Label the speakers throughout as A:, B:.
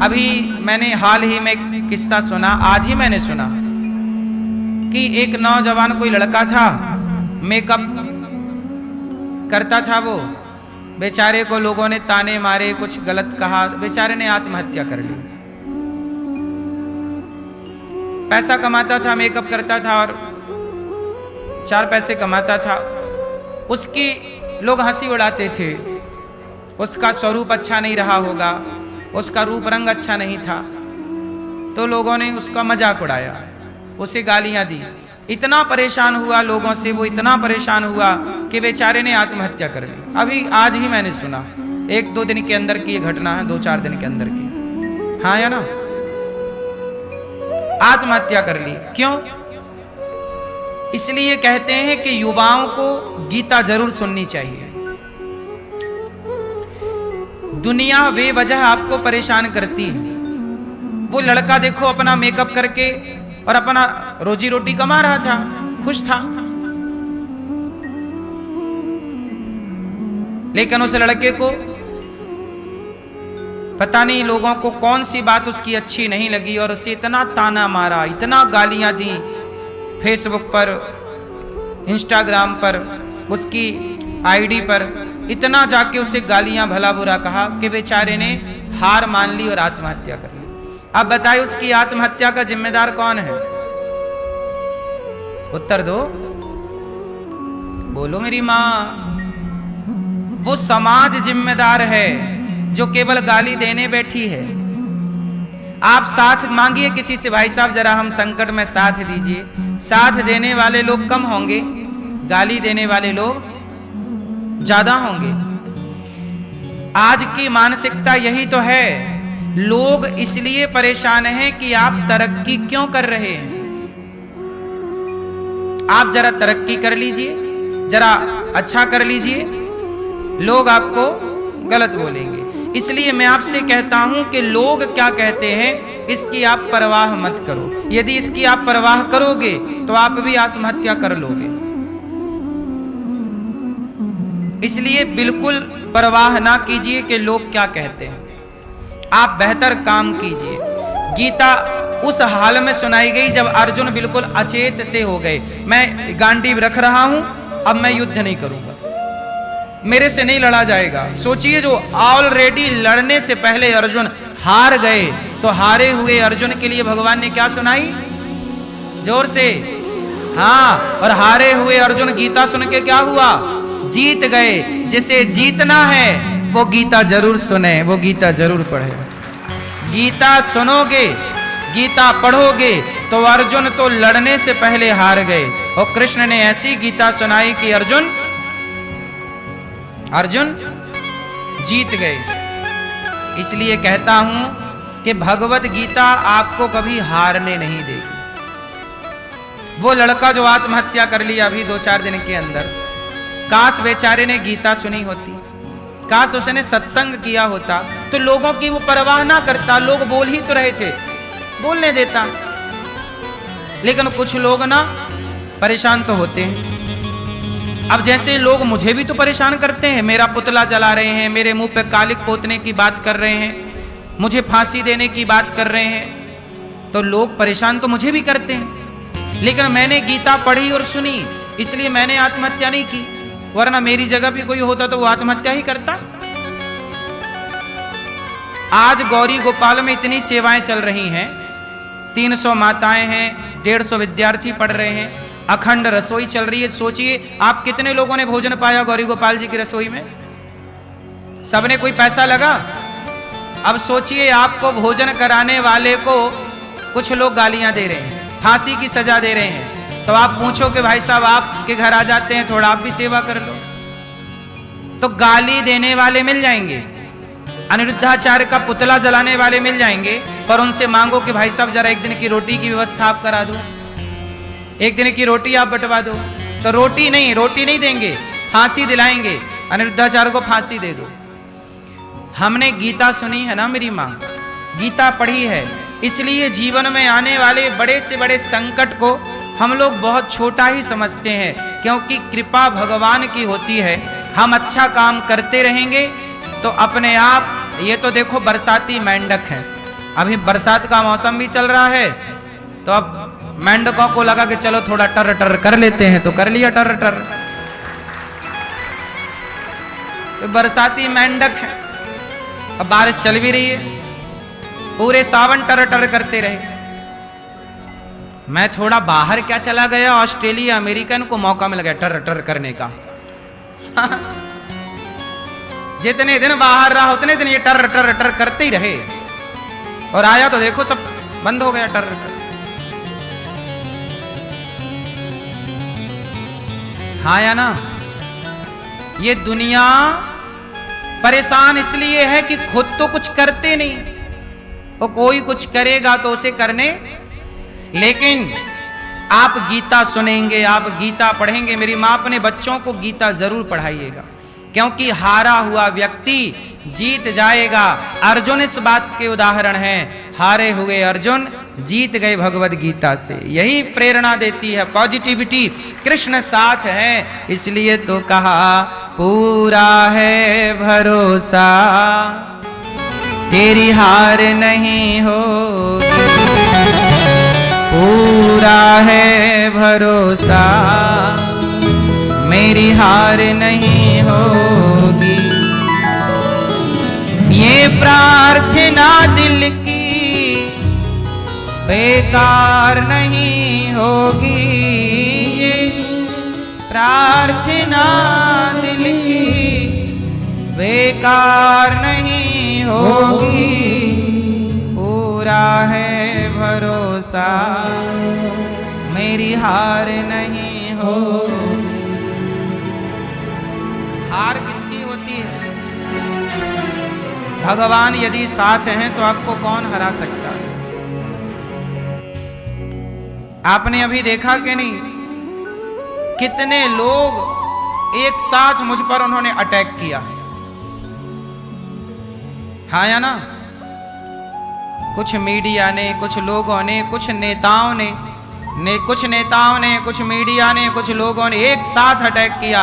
A: अभी मैंने हाल ही में किस्सा सुना, आज ही मैंने सुना कि एक नौजवान कोई लड़का था, मेकअप करता था, वो बेचारे को लोगों ने ताने मारे, कुछ गलत कहा, बेचारे ने आत्महत्या कर ली। पैसा कमाता था, मेकअप करता था और 4 पैसे कमाता था। उसकी लोग हंसी उड़ाते थे, उसका स्वरूप अच्छा नहीं रहा होगा, उसका रूप रंग अच्छा नहीं था, तो लोगों ने उसका मजाक उड़ाया, उसे गालियां दी। इतना परेशान हुआ लोगों से, वो इतना परेशान हुआ कि बेचारे ने आत्महत्या कर ली। अभी आज ही मैंने सुना, 1-2 दिन के अंदर की ये घटना है, 2-4 दिन के अंदर की। हाँ या ना, आत्महत्या कर ली। क्यों? इसलिए कहते हैं कि युवाओं को गीता जरूर सुननी चाहिए। दुनिया बेवजह आपको परेशान करती है। वो लड़का देखो अपना मेकअप करके और अपना रोजी रोटी कमा रहा था, खुश था, लेकिन उस लड़के को पता नहीं लोगों को कौन सी बात उसकी अच्छी नहीं लगी और उसे इतना ताना मारा, इतना गालियां दी, फेसबुक पर, इंस्टाग्राम पर, उसकी आईडी पर इतना जाके उसे गालियां भला बुरा कहा कि बेचारे ने हार मान ली और आत्महत्या कर ली। अब बताइए उसकी आत्महत्या का जिम्मेदार कौन है? उत्तर दो, बोलो मेरी मां। वो समाज जिम्मेदार है जो केवल गाली देने बैठी है। आप साथ मांगिए किसी से, भाई साहब जरा हम संकट में साथ दीजिए। साथ देने वाले लोग कम होंगे, गाली देने वाले लोग ज्यादा होंगे। आज की मानसिकता यही तो है। लोग इसलिए परेशान हैं कि आप तरक्की क्यों कर रहे हैं। आप जरा तरक्की कर लीजिए, जरा अच्छा कर लीजिए, लोग आपको गलत बोलेंगे। इसलिए मैं आपसे कहता हूं कि लोग क्या कहते हैं इसकी आप परवाह मत करो। यदि इसकी आप परवाह करोगे तो आप भी आत्महत्या कर लोगे। इसलिए बिल्कुल परवाह ना कीजिए कि लोग क्या कहते हैं, आप बेहतर काम कीजिए। गीता उस हाल में सुनाई गई जब अर्जुन बिल्कुल अचेत से हो गए। मैं गांडीव रख रहा हूं, अब मैं युद्ध नहीं करूंगा, मेरे से नहीं लड़ा जाएगा। सोचिए, जो ऑलरेडी लड़ने से पहले अर्जुन हार गए, तो हारे हुए अर्जुन के लिए भगवान ने क्या सुनाई? जोर से हाँ। और हारे हुए अर्जुन गीता सुन के क्या हुआ? जीत गए। जिसे जीतना है वो गीता जरूर सुने, वो गीता जरूर पढ़े। गीता सुनोगे, गीता पढ़ोगे तो अर्जुन तो लड़ने से पहले हार गए और कृष्ण ने ऐसी गीता सुनाई कि अर्जुन जीत गए। इसलिए कहता हूं कि भगवत गीता आपको कभी हारने नहीं देगी। वो लड़का जो आत्महत्या कर लिया अभी 2-4 दिन के अंदर, काश बेचारे ने गीता सुनी होती, काश उसने सत्संग किया होता, तो लोगों की वो परवाह ना करता। लोग बोल ही तो रहे थे, बोलने देता। लेकिन कुछ लोग ना परेशान तो होते हैं। अब जैसे लोग मुझे भी तो परेशान करते हैं, मेरा पुतला जला रहे हैं, मेरे मुंह पे कालिक पोतने की बात कर रहे हैं, मुझे फांसी देने की बात कर रहे हैं, तो लोग परेशान तो मुझे भी करते हैं। लेकिन मैंने गीता पढ़ी और सुनी, इसलिए मैंने आत्महत्या नहीं की, वरना मेरी जगह भी कोई होता तो वो आत्महत्या ही करता। आज गौरी गोपाल में इतनी सेवाएं चल रही हैं, 300 माताएं हैं, 150 विद्यार्थी पढ़ रहे हैं, अखंड रसोई चल रही है। सोचिए आप कितने लोगों ने भोजन पाया गौरी गोपाल जी की रसोई में? सबने कोई पैसा लगा? अब सोचिए आपको भोजन कराने वाले को कुछ लोग गालियां दे रहे हैं, फांसी की सजा दे रहे हैं, तो आप पूछो कि भाई साहब आपके घर आ जाते हैं, थोड़ा आप भी सेवा कर लो। तो गाली देने वाले मिल जाएंगे, अनिरुद्धाचार्य का पुतला जलाने वाले मिल जाएंगे, पर उनसे मांगो कि भाई साहब जरा 1 दिन की रोटी की व्यवस्था आप करा दो, 1 दिन की रोटी आप बंटवा दो, तो रोटी नहीं देंगे, फांसी दिलाएंगे, अनिरुद्धाचार्य को फांसी दे दो। हमने गीता सुनी है ना मेरी मां, गीता पढ़ी है, इसलिए जीवन में आने वाले बड़े से बड़े संकट को हम लोग बहुत छोटा ही समझते हैं, क्योंकि कृपा भगवान की होती है। हम अच्छा काम करते रहेंगे तो अपने आप, ये तो देखो बरसाती मेंढक है, अभी बरसात का मौसम भी चल रहा है, तो अब मेंढकों को लगा कि चलो थोड़ा टर टर कर लेते हैं, तो कर लिया टर टर। तो बरसाती मेंढक है, अब बारिश चल भी रही है, पूरे सावन टर टर करते रहे। मैं थोड़ा बाहर क्या चला गया, ऑस्ट्रेलिया अमेरिकन को मौका मिल गया टर टर करने का। जितने दिन बाहर रहा उतने दिन ये टर टर टर करते ही रहे, और आया तो देखो सब बंद हो गया टर टर। हाँ या ना? ये दुनिया परेशान इसलिए है कि खुद तो कुछ करते नहीं, वो कोई कुछ करेगा तो उसे करने। लेकिन आप गीता सुनेंगे, आप गीता पढ़ेंगे, मेरी मां अपने बच्चों को गीता जरूर पढ़ाइएगा, क्योंकि हारा हुआ व्यक्ति जीत जाएगा। अर्जुन इस बात के उदाहरण हैं, हारे हुए अर्जुन जीत गए भगवद गीता से। यही प्रेरणा देती है, पॉजिटिविटी। कृष्ण साथ है, इसलिए तो कहा पूरा है भरोसा, तेरी हार नहीं होगी। पूरा है भरोसा, मेरी हार नहीं होगी। ये प्रार्थना दिल की बेकार नहीं होगी, ये प्रार्थना दिल की बेकार नहीं होगी। पूरा है भरोसा, मेरी हार नहीं हो। हार किसकी होती है? भगवान यदि साथ हैं तो आपको कौन हरा सकता है? आपने अभी देखा कि नहीं, कितने लोग एक साथ मुझ पर उन्होंने अटैक किया, हाँ या ना? कुछ मीडिया ने, कुछ लोगों ने, कुछ नेताओं ने, कुछ नेताओं ने, कुछ मीडिया ने, कुछ लोगों ने एक साथ अटैक किया।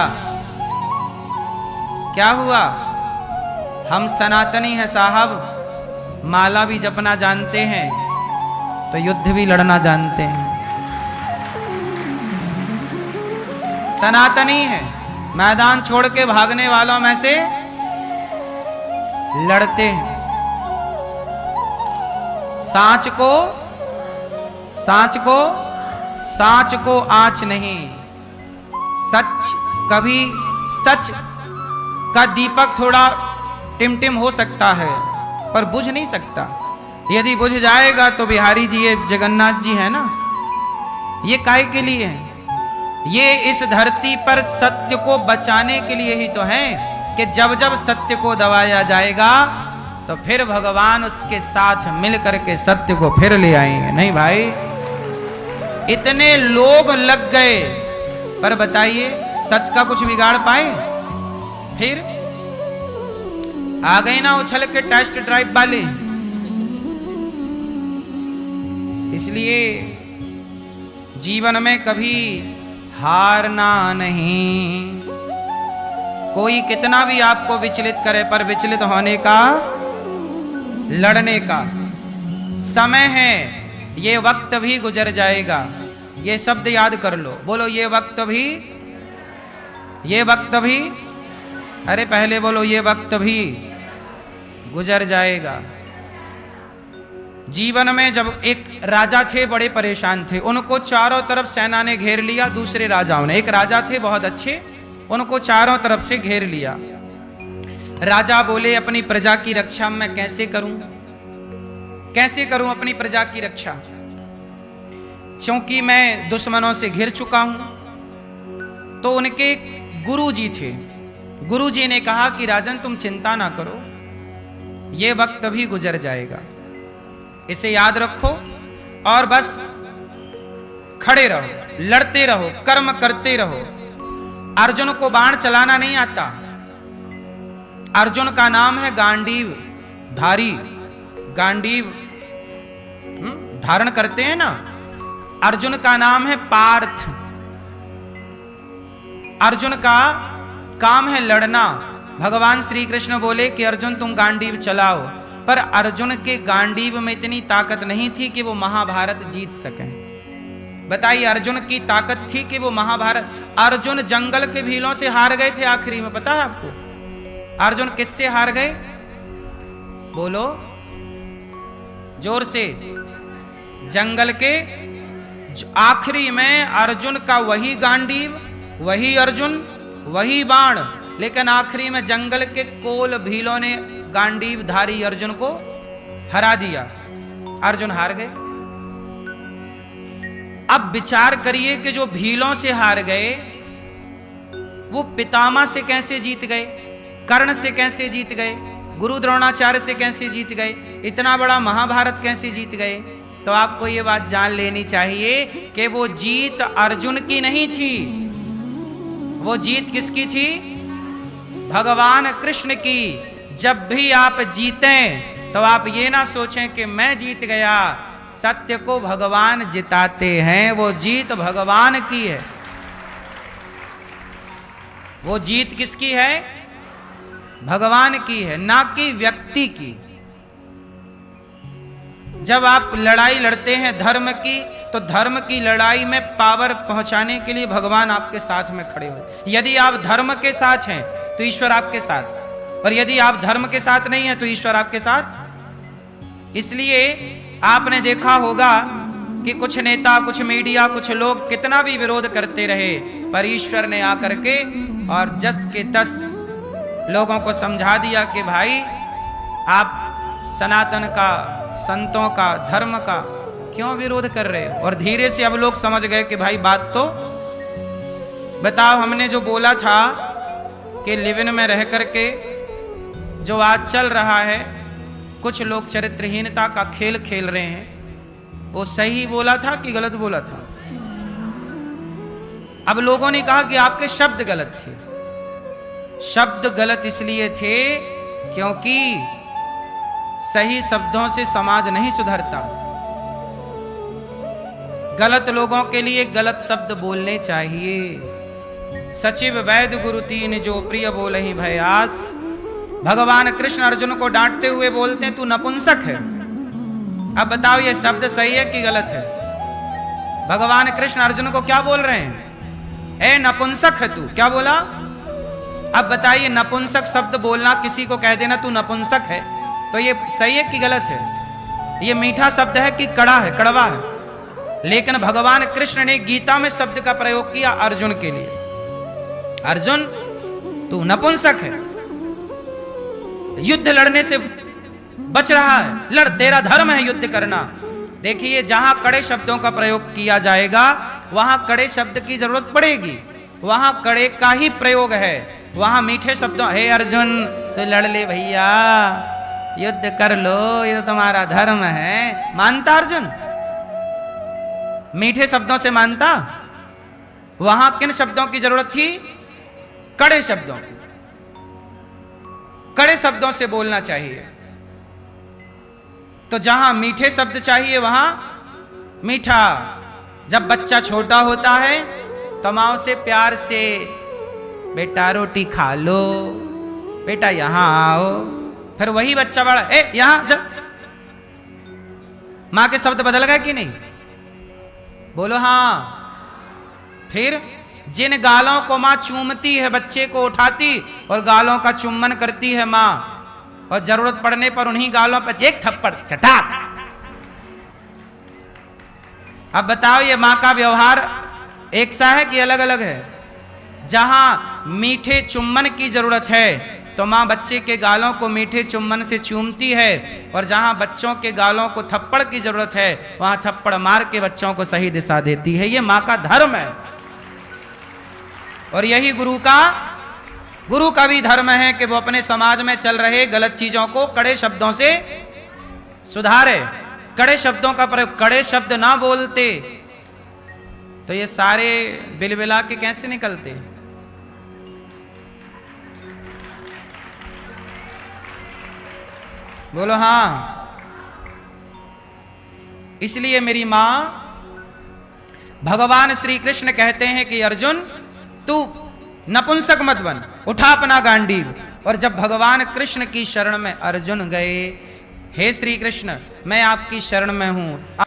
A: क्या हुआ? हम सनातनी हैं साहब, माला भी जपना जानते हैं तो युद्ध भी लड़ना जानते हैं। सनातनी है, मैदान छोड़ के भागने वालों में से लड़ते हैं। सांच को आँच नहीं। सच कभी, सच का दीपक थोड़ा टिमटिम हो सकता है पर बुझ नहीं सकता। यदि बुझ जाएगा तो बिहारी जी, ये जगन्नाथ जी है ना, ये काय के लिए है? ये इस धरती पर सत्य को बचाने के लिए ही तो है कि जब जब सत्य को दबाया जाएगा तो फिर भगवान उसके साथ मिल करके सत्य को फिर ले आएंगे। नहीं भाई, इतने लोग लग गए पर बताइए सच का कुछ बिगाड़ पाए? फिर आ गए ना उछल के टेस्ट ड्राइव वाले। इसलिए जीवन में कभी हारना नहीं। कोई कितना भी आपको विचलित करे पर विचलित होने का, लड़ने का समय है। ये वक्त भी गुजर जाएगा। ये शब्द याद कर लो, बोलो ये वक्त भी, ये वक्त भी, अरे पहले बोलो ये वक्त भी गुजर जाएगा। जीवन में जब एक राजा थे, बड़े परेशान थे, उनको चारों तरफ सेना ने घेर लिया। दूसरे राजाओं ने, एक राजा थे बहुत अच्छे, उनको चारों तरफ से घेर लिया। राजा बोले अपनी प्रजा की रक्षा मैं कैसे करूं, कैसे करूं अपनी प्रजा की रक्षा, क्योंकि मैं दुश्मनों से घिर चुका हूं। तो उनके गुरुजी थे, गुरुजी ने कहा कि राजन तुम चिंता ना करो, ये वक्त भी गुजर जाएगा, इसे याद रखो और बस खड़े रहो, लड़ते रहो, कर्म करते रहो। अर्जुन को बाण चलाना नहीं आता। अर्जुन का नाम है गांडीव धारी। गांडीव धारण करते हैं ना। अर्जुन का नाम है पार्थ। अर्जुन का काम है लड़ना। भगवान श्री कृष्ण बोले कि अर्जुन तुम गांडीव चलाओ। पर अर्जुन के गांडीव में इतनी ताकत नहीं थी कि वो महाभारत जीत सके। बताइए, अर्जुन की ताकत थी कि वो महाभारत। अर्जुन जंगल के भीलों से हार गए थे आखिरी में, पता है आपको? अर्जुन किससे हार गए? बोलो जोर से। जंगल के आखिरी में अर्जुन का वही गांडीव, वही अर्जुन, वही बाण, लेकिन आखिरी में जंगल के कोल भीलों ने गांडीव धारी अर्जुन को हरा दिया। अर्जुन हार गए। अब विचार करिए कि जो भीलों से हार गए वो पितामह से कैसे जीत गए, कर्ण से कैसे जीत गए, गुरु द्रोणाचार्य से कैसे जीत गए, इतना बड़ा महाभारत कैसे जीत गए? तो आपको ये बात जान लेनी चाहिए कि वो जीत अर्जुन की नहीं थी, वो जीत किसकी थी? भगवान कृष्ण की। जब भी आप जीतें तो आप ये ना सोचें कि मैं जीत गया, सत्य को भगवान जिताते हैं, वो जीत भगवान की है। वो जीत किसकी है? भगवान की है, ना कि व्यक्ति की। जब आप लड़ाई लड़ते हैं धर्म की, तो धर्म की लड़ाई में पावर पहुंचाने के लिए भगवान आपके साथ में खड़े हो। यदि आप धर्म के साथ हैं तो ईश्वर आपके साथ, और यदि आप धर्म के साथ नहीं हैं तो ईश्वर आपके साथ। इसलिए आपने देखा होगा कि कुछ नेता, कुछ मीडिया, कुछ लोग कितना भी विरोध करते रहे, पर ईश्वर ने आकर के और 10 के 10 लोगों को समझा दिया कि भाई आप सनातन का, संतों का, धर्म का क्यों विरोध कर रहे हो? और धीरे से अब लोग समझ गए कि भाई बात तो बताओ, हमने जो बोला था कि लिविन में रह करके जो आज चल रहा है, कुछ लोग चरित्रहीनता का खेल खेल रहे हैं, वो सही बोला था कि गलत बोला था? अब लोगों ने कहा कि आपके शब्द गलत थे। शब्द गलत इसलिए थे क्योंकि सही शब्दों से समाज नहीं सुधरता। गलत लोगों के लिए गलत शब्द बोलने चाहिए। सचिव वैद्य गुरु तीन जो प्रिय बोले ही भयास। भगवान कृष्ण अर्जुन को डांटते हुए बोलते हैं तू नपुंसक है। अब बताओ ये शब्द सही है कि गलत है? भगवान कृष्ण अर्जुन को क्या बोल रहे हैं? ए नपुंसक है तू। क्या बोला? अब बताइए, नपुंसक शब्द बोलना, किसी को कह देना तू नपुंसक है, तो ये सही है कि गलत है? ये मीठा शब्द है कि कड़ा है, कड़वा है? लेकिन भगवान कृष्ण ने गीता में शब्द का प्रयोग किया अर्जुन के लिए। अर्जुन तू नपुंसक है, युद्ध लड़ने से बच रहा है, लड़, तेरा धर्म है युद्ध करना। देखिए, जहां कड़े शब्दों का प्रयोग किया जाएगा वहां कड़े शब्द की जरूरत पड़ेगी, वहां कड़े का ही प्रयोग है। वहां मीठे शब्दों, हे अर्जुन तो लड़ ले भैया, युद्ध कर लो, ये तो तुम्हारा धर्म है, मानता अर्जुन? मीठे शब्दों से मानता? वहां किन शब्दों की जरूरत थी? कड़े शब्दों की। कड़े शब्दों से बोलना चाहिए। तो जहां मीठे शब्द चाहिए वहां मीठा। जब बच्चा छोटा होता है तो माँ से प्यार से बेटा रोटी खा लो, बेटा यहां आओ, फिर वही बच्चा बड़ा यहां जब। मां के शब्द बदल गए कि नहीं? बोलो हाँ। फिर जिन गालों को मां चूमती है, बच्चे को उठाती और गालों का चुम्बन करती है मां, और जरूरत पड़ने पर उन्हीं गालों पर एक थप्पड़ चटाक। अब बताओ ये मां का व्यवहार एक सा है कि अलग अलग है? जहां मीठे चुम्बन की जरूरत है तो मां बच्चे के गालों को मीठे चुम्बन से चूमती है, और जहां बच्चों के गालों को थप्पड़ की जरूरत है वहां थप्पड़ मार के बच्चों को सही दिशा देती है। ये मां का धर्म है। और यही गुरु का भी धर्म है कि वो अपने समाज में चल रहे गलत चीजों को कड़े शब्दों से सुधारे। कड़े शब्दों का प्रयोग, कड़े शब्द ना बोलते तो ये सारे बिलबिला के कैसे निकलते? बोलो हाँ। इसलिए मेरी मां, भगवान श्री कृष्ण कहते हैं कि अर्जुन तू नपुंसक मत बन, उठा अपना गांडीव। और जब भगवान कृष्ण की शरण में अर्जुन गए हे श्री कृष्ण, मैं आपकी शरण में हूं।